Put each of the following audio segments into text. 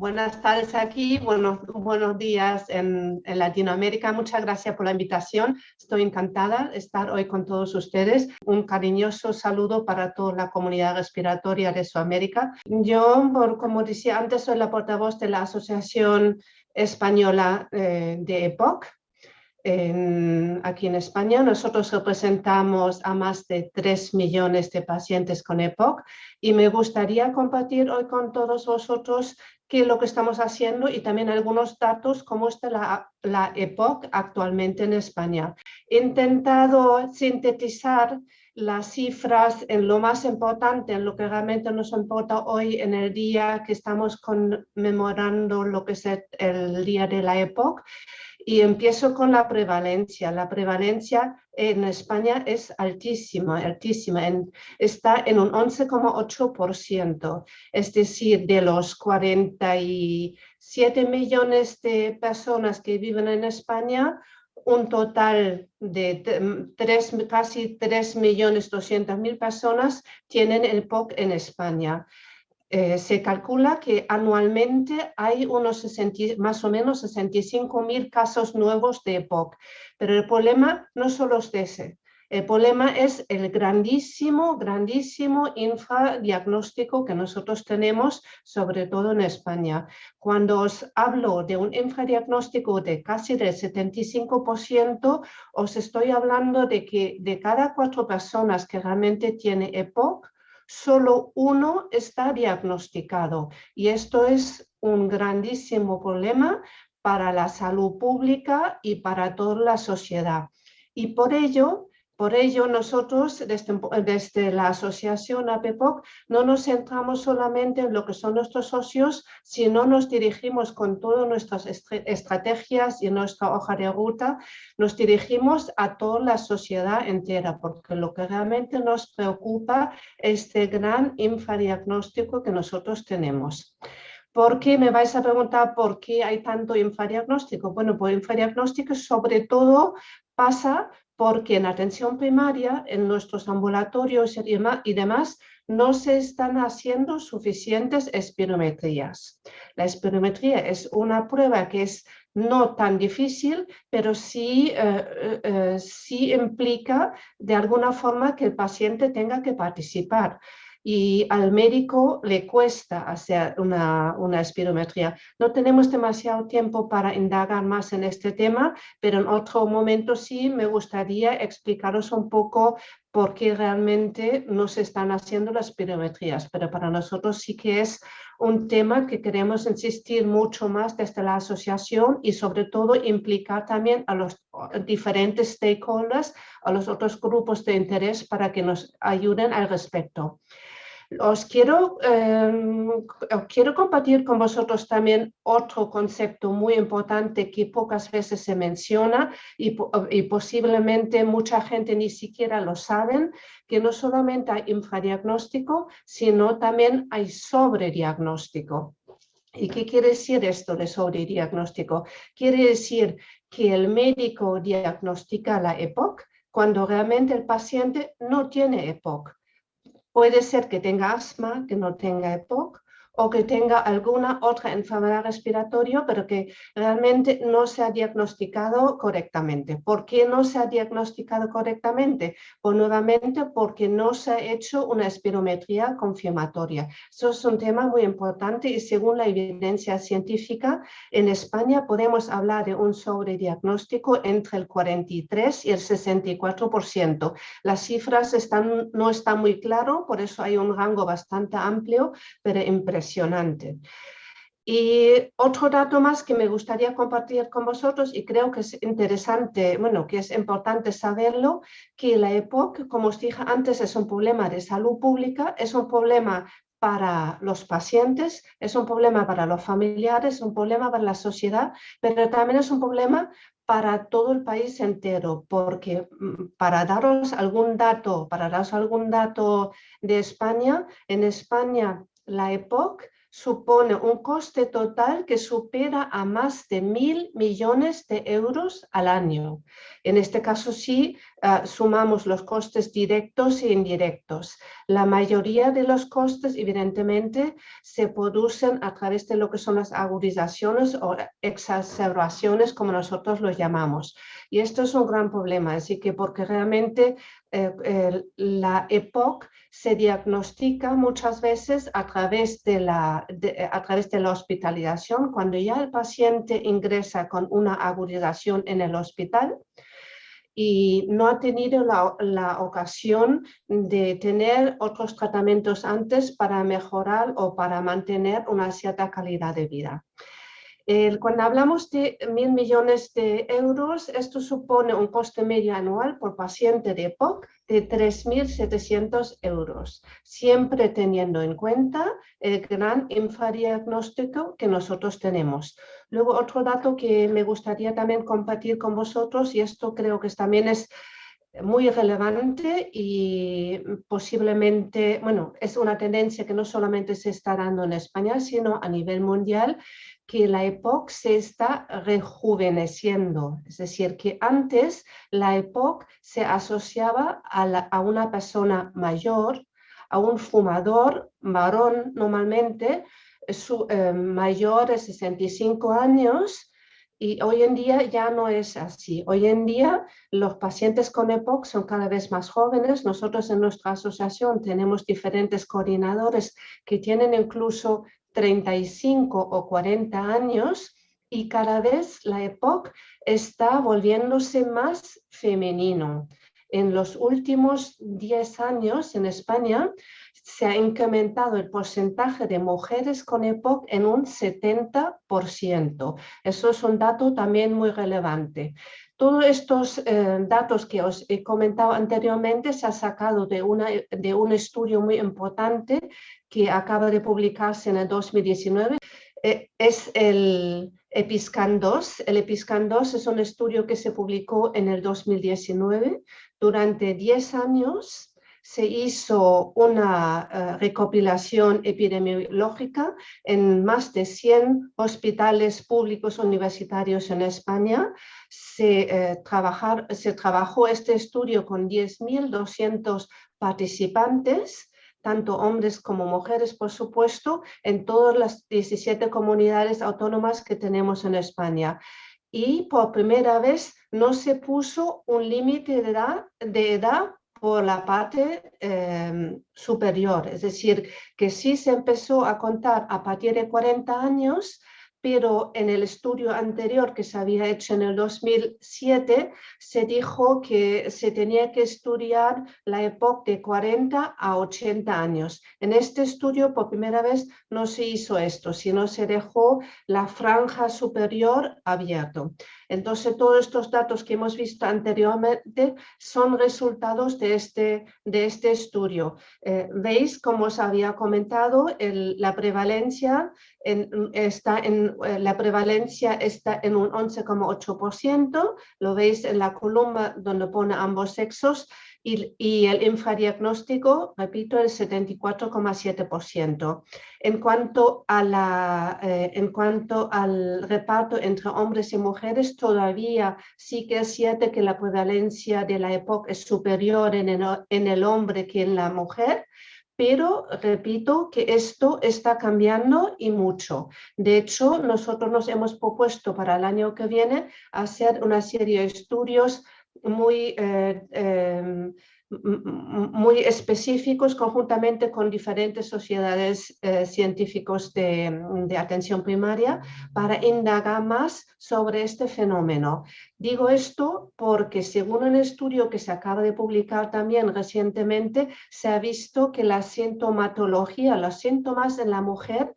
buenas tardes aquí, buenos días en Latinoamérica. Muchas gracias por la invitación. Estoy encantada de estar hoy con todos ustedes. Un cariñoso saludo para toda la comunidad respiratoria de Sudamérica. Yo, como decía antes, soy la portavoz de la Asociación Española de EPOC. Aquí en España nosotros representamos a más de 3 millones de pacientes con EPOC y me gustaría compartir hoy con todos vosotros qué es lo que estamos haciendo y también algunos datos cómo está la EPOC actualmente en España. He intentado sintetizar las cifras en lo más importante, en lo que realmente nos importa hoy en el día que estamos conmemorando lo que es el día de la EPOC. Y empiezo con la prevalencia. La prevalencia en España es altísima, altísima. Está en un 11,8%. Es decir, de los 47 millones de personas que viven en España, un total de casi 3.200.000 personas tienen el EPOC en España. Se calcula que anualmente hay más o menos 65.000 casos nuevos de EPOC, pero el problema no solo es ese. El problema es el grandísimo infradiagnóstico que nosotros tenemos, sobre todo en España. Cuando os hablo de un infradiagnóstico de casi del 75%, os estoy hablando de que de cada 4 personas que realmente tiene EPOC, solo uno está diagnosticado y esto es un grandísimo problema para la salud pública y para toda la sociedad. Y por ello nosotros desde la asociación APEPOC no nos centramos solamente en lo que son nuestros socios, sino nos dirigimos con todas nuestras estrategias y nuestra hoja de ruta, nos dirigimos a toda la sociedad entera, porque lo que realmente nos preocupa es este gran infradiagnóstico que nosotros tenemos. ¿Por qué? Me vais a preguntar por qué hay tanto infradiagnóstico. Bueno, pues infradiagnóstico sobre todo pasa porque en atención primaria, en nuestros ambulatorios y demás, no se están haciendo suficientes espirometrías. La espirometría es una prueba que es no tan difícil, pero sí implica de alguna forma que el paciente tenga que participar. Y al médico le cuesta hacer una espirometría. No tenemos demasiado tiempo para indagar más en este tema, pero en otro momento sí me gustaría explicaros un poco por qué realmente no se están haciendo las espirometrías, pero para nosotros sí que es un tema que queremos insistir mucho más desde la asociación y sobre todo implicar también a los diferentes stakeholders, a los otros grupos de interés para que nos ayuden al respecto. Quiero compartir con vosotros también otro concepto muy importante que pocas veces se menciona y posiblemente mucha gente ni siquiera lo saben, que no solamente hay infradiagnóstico, sino también hay sobrediagnóstico. ¿Y qué quiere decir esto de sobrediagnóstico? Quiere decir que el médico diagnostica la EPOC cuando realmente el paciente no tiene EPOC. Puede ser que tenga asma, que no tenga EPOC, o que tenga alguna otra enfermedad respiratoria, pero que realmente no se ha diagnosticado correctamente. ¿Por qué no se ha diagnosticado correctamente? Pues nuevamente porque no se ha hecho una espirometría confirmatoria. Eso es un tema muy importante y según la evidencia científica, en España podemos hablar de un sobrediagnóstico entre el 43 y el 64%. Las cifras no están muy claras, por eso hay un rango bastante amplio, pero impresionante. Y otro dato más que me gustaría compartir con vosotros y creo que es interesante, que es importante saberlo, que la EPOC, como os dije antes, es un problema de salud pública, es un problema para los pacientes, es un problema para los familiares, es un problema para la sociedad, pero también es un problema para todo el país entero, porque para daros algún dato de España, en España la EPOC supone un coste total que supera a más de 1.000 millones de euros al año. En este caso sí, sumamos los costes directos e indirectos. La mayoría de los costes, evidentemente, se producen a través de lo que son las agudizaciones o exacerbaciones, como nosotros los llamamos. Y esto es un gran problema, así que porque realmente la EPOC se diagnostica muchas veces a través de la hospitalización, cuando ya el paciente ingresa con una agudización en el hospital y no ha tenido la ocasión de tener otros tratamientos antes para mejorar o para mantener una cierta calidad de vida. Cuando hablamos de 1.000 millones de euros, esto supone un coste medio anual por paciente de EPOC de 3.700 euros, siempre teniendo en cuenta el gran infradiagnóstico que nosotros tenemos. Luego, otro dato que me gustaría también compartir con vosotros, y esto creo que también es muy relevante y posiblemente, bueno, es una tendencia que no solamente se está dando en España, sino a nivel mundial, que la EPOC se está rejuveneciendo. Es decir, que antes la EPOC se asociaba a una persona mayor, a un fumador varón normalmente, mayor de 65 años, y hoy en día ya no es así. Hoy en día los pacientes con EPOC son cada vez más jóvenes. Nosotros en nuestra asociación tenemos diferentes coordinadores que tienen incluso 35 o 40 años y cada vez la EPOC está volviéndose más femenino. En los últimos 10 años en España se ha incrementado el porcentaje de mujeres con EPOC en un 70%. Eso es un dato también muy relevante. Todos estos datos que os he comentado anteriormente se ha sacado de un estudio muy importante que acaba de publicarse en el 2019. Es el EPISCAN-2. El EPISCAN-2 es un estudio que se publicó en el 2019. Durante 10 años se hizo una recopilación epidemiológica en más de 100 hospitales públicos universitarios en España. Se trabajó este estudio con 10.200 participantes, tanto hombres como mujeres, por supuesto, en todas las 17 comunidades autónomas que tenemos en España. Y por primera vez no se puso un límite de edad por la parte superior, es decir, que sí se empezó a contar a partir de 40 años, pero en el estudio anterior que se había hecho en el 2007 se dijo que se tenía que estudiar la EPOC de 40 a 80 años. En este estudio por primera vez no se hizo esto, sino se dejó la franja superior abierta. Entonces todos estos datos que hemos visto anteriormente son resultados de este estudio. Veis, como os había comentado, la prevalencia está en un 11,8%, lo veis en la columna donde pone ambos sexos, y el infradiagnóstico, repito, el 74,7%. En cuanto al reparto entre hombres y mujeres, todavía sí que es cierto que la prevalencia de la EPOC es superior en el hombre que en la mujer, pero repito que esto está cambiando y mucho. De hecho, nosotros nos hemos propuesto para el año que viene hacer una serie de estudios muy específicos conjuntamente con diferentes sociedades científicos de atención primaria para indagar más sobre este fenómeno. Digo esto porque según un estudio que se acaba de publicar también recientemente, se ha visto que la sintomatología, los síntomas en la mujer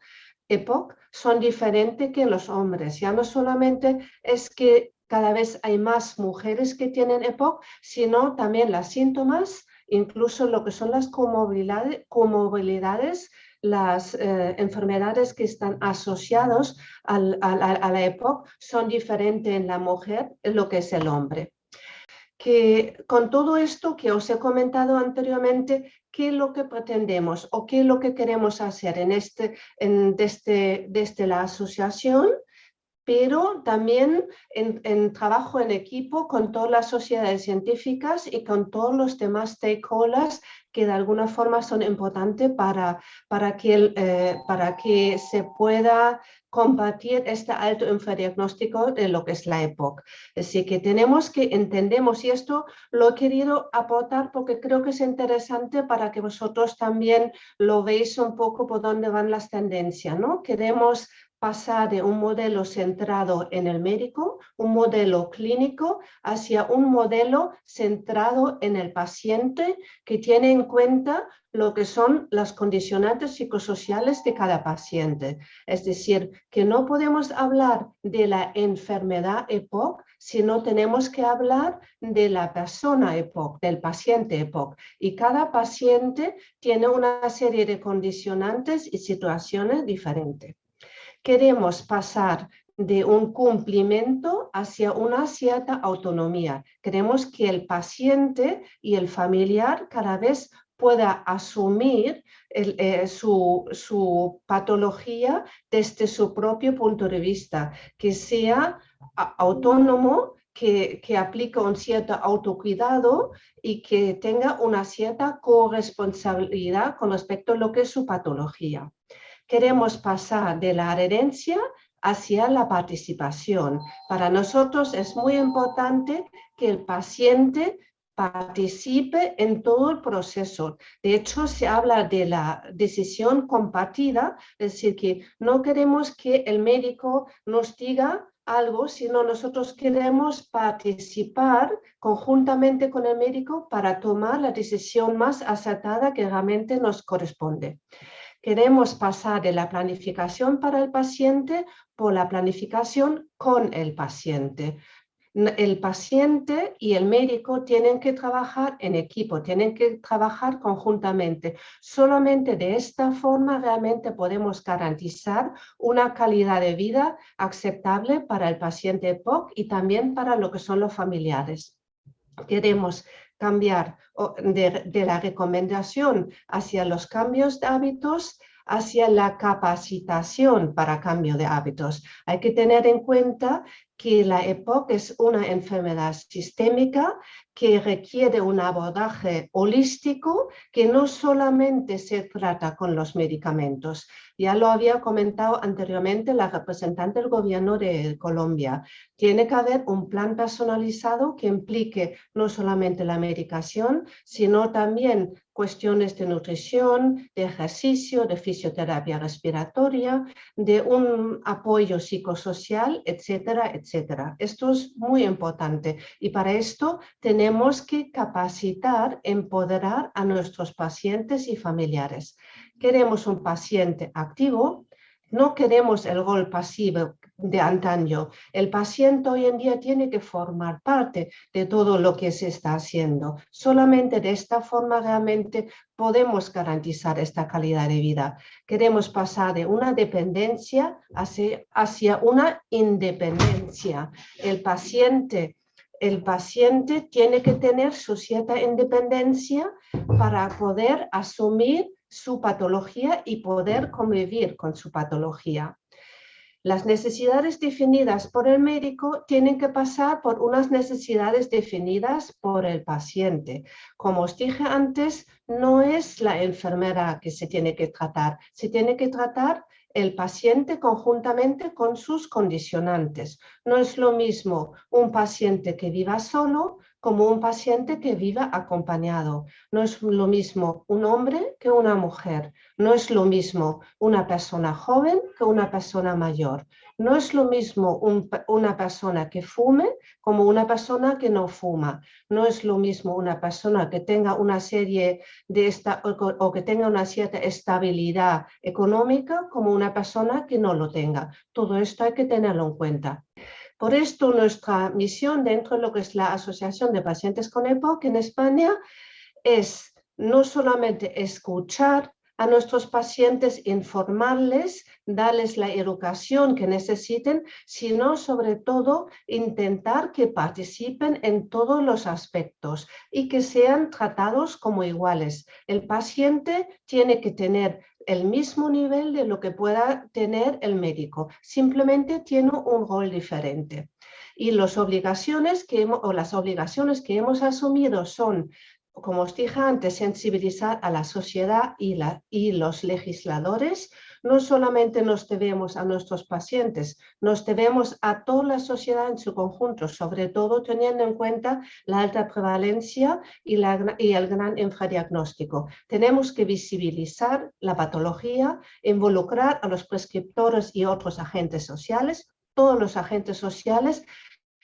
EPOC son diferentes que en los hombres. Ya no solamente es que cada vez hay más mujeres que tienen EPOC, sino también los síntomas, incluso lo que son las comorbilidades, las enfermedades que están asociadas a la EPOC son diferentes en la mujer de lo que es el hombre. Que con todo esto que os he comentado anteriormente, ¿qué es lo que pretendemos o qué es lo que queremos hacer desde la asociación? pero también en trabajo en equipo con todas las sociedades científicas y con todos los demás stakeholders que de alguna forma son importantes para que se pueda combatir este alto infradiagnóstico de lo que es la EPOC. Así que tenemos que entendemos, y esto lo he querido aportar porque creo que es interesante para que vosotros también lo veáis un poco por dónde van las tendencias, ¿no? Queremos pasar de un modelo centrado en el médico, un modelo clínico, hacia un modelo centrado en el paciente que tiene en cuenta lo que son las condicionantes psicosociales de cada paciente. Es decir, que no podemos hablar de la enfermedad EPOC, sino tenemos que hablar de la persona EPOC, del paciente EPOC. Y cada paciente tiene una serie de condicionantes y situaciones diferentes. Queremos pasar de un cumplimiento hacia una cierta autonomía. Queremos que el paciente y el familiar cada vez pueda asumir su patología desde su propio punto de vista, que sea autónomo, que aplique un cierto autocuidado y que tenga una cierta corresponsabilidad con respecto a lo que es su patología. Queremos pasar de la adherencia hacia la participación. Para nosotros es muy importante que el paciente participe en todo el proceso. De hecho, se habla de la decisión compartida, es decir, que no queremos que el médico nos diga algo, sino nosotros queremos participar conjuntamente con el médico para tomar la decisión más acertada que realmente nos corresponde. Queremos pasar de la planificación para el paciente por la planificación con el paciente. El paciente y el médico tienen que trabajar en equipo, tienen que trabajar conjuntamente. Solamente de esta forma realmente podemos garantizar una calidad de vida aceptable para el paciente EPOC y también para lo que son los familiares. Queremos cambiar de la recomendación hacia los cambios de hábitos, hacia la capacitación para cambio de hábitos. Hay que tener en cuenta que la EPOC es una enfermedad sistémica que requiere un abordaje holístico que no solamente se trata con los medicamentos. Ya lo había comentado anteriormente la representante del gobierno de Colombia. Tiene que haber un plan personalizado que implique no solamente la medicación, sino también cuestiones de nutrición, de ejercicio, de fisioterapia respiratoria, de un apoyo psicosocial, etcétera, etcétera. Esto es muy importante y para esto tenemos que capacitar, empoderar a nuestros pacientes y familiares. Queremos un paciente activo, no queremos el rol pasivo de antaño. El paciente hoy en día tiene que formar parte de todo lo que se está haciendo. Solamente de esta forma realmente podemos garantizar esta calidad de vida. Queremos pasar de una dependencia hacia una independencia. El paciente tiene que tener su cierta independencia para poder asumir su patología y poder convivir con su patología. Las necesidades definidas por el médico tienen que pasar por unas necesidades definidas por el paciente. Como os dije antes, no es la enfermera que se tiene que tratar, se tiene que tratar el paciente conjuntamente con sus condicionantes. No es lo mismo un paciente que viva solo como un paciente que viva acompañado. No es lo mismo un hombre que una mujer. No es lo mismo una persona joven que una persona mayor. No es lo mismo una persona que fume como una persona que no fuma. No es lo mismo una persona que tenga una serie o que tenga una cierta estabilidad económica como una persona que no lo tenga. Todo esto hay que tenerlo en cuenta. Por esto, nuestra misión dentro de lo que es la Asociación de Pacientes con EPOC en España es no solamente escuchar a nuestros pacientes, informarles, darles la educación que necesiten, sino sobre todo intentar que participen en todos los aspectos y que sean tratados como iguales. El paciente tiene que tener el mismo nivel de lo que pueda tener el médico, simplemente tiene un rol diferente. Y las obligaciones que hemos asumido son, como os dije antes, sensibilizar a la sociedad y los legisladores. No solamente nos debemos a nuestros pacientes, nos debemos a toda la sociedad en su conjunto, sobre todo teniendo en cuenta la alta prevalencia y el gran infradiagnóstico. Tenemos que visibilizar la patología, involucrar a los prescriptores y otros agentes sociales, todos los agentes sociales,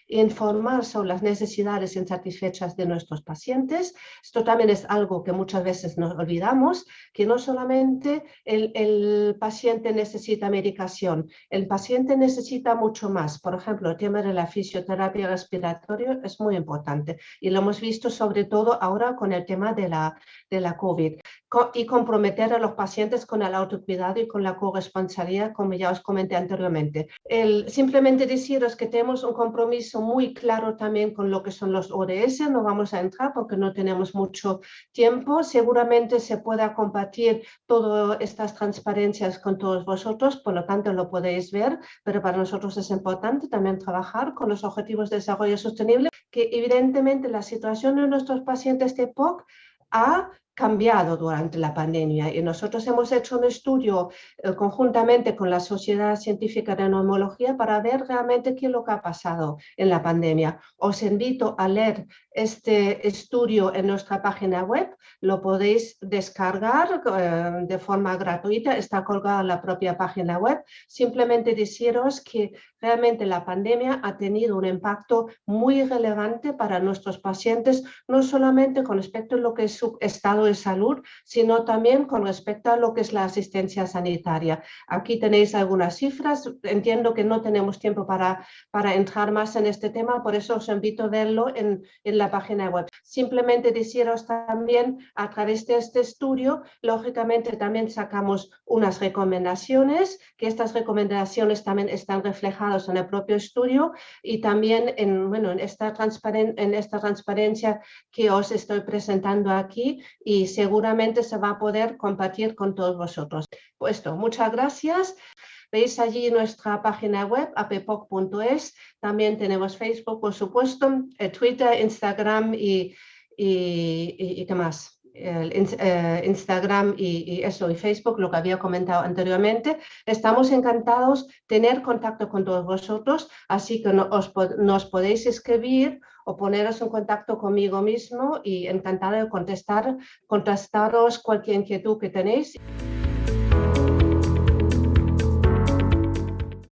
informar sobre las necesidades insatisfechas de nuestros pacientes. Esto también es algo que muchas veces nos olvidamos, que no solamente el paciente necesita medicación, el paciente necesita mucho más. Por ejemplo, el tema de la fisioterapia respiratoria es muy importante y lo hemos visto sobre todo ahora con el tema de la COVID. Y comprometer a los pacientes con el autocuidado y con la corresponsabilidad, como ya os comenté anteriormente. Simplemente deciros que tenemos un compromiso muy claro también con lo que son los ODS, no vamos a entrar porque no tenemos mucho tiempo, seguramente se pueda compartir todas estas transparencias con todos vosotros, por lo tanto lo podéis ver, pero para nosotros es importante también trabajar con los Objetivos de Desarrollo Sostenible, que evidentemente la situación de nuestros pacientes de POC ha cambiado durante la pandemia y nosotros hemos hecho un estudio conjuntamente con la Sociedad Científica de Neumología para ver realmente qué es lo que ha pasado en la pandemia. Os invito a leer este estudio en nuestra página web, lo podéis descargar de forma gratuita, está colgado en la propia página web. Simplemente deciros que realmente la pandemia ha tenido un impacto muy relevante para nuestros pacientes, no solamente con respecto a lo que es su estado de salud, sino también con respecto a lo que es la asistencia sanitaria. Aquí tenéis algunas cifras, entiendo que no tenemos tiempo para entrar más en este tema, por eso os invito a verlo en la página web. Simplemente deciros también a través de este estudio, lógicamente también sacamos unas recomendaciones, que estas recomendaciones también están reflejadas en el propio estudio y también en esta transparencia que os estoy presentando aquí y seguramente se va a poder compartir con todos vosotros. Puesto, muchas gracias. Veis allí nuestra página web, appoc.es. También tenemos Facebook, por supuesto, Twitter, Instagram y ¿qué más? Instagram y Facebook, lo que había comentado anteriormente. Estamos encantados de tener contacto con todos vosotros, así que nos podéis escribir o poneros en contacto conmigo mismo y encantada de contestaros cualquier inquietud que tenéis.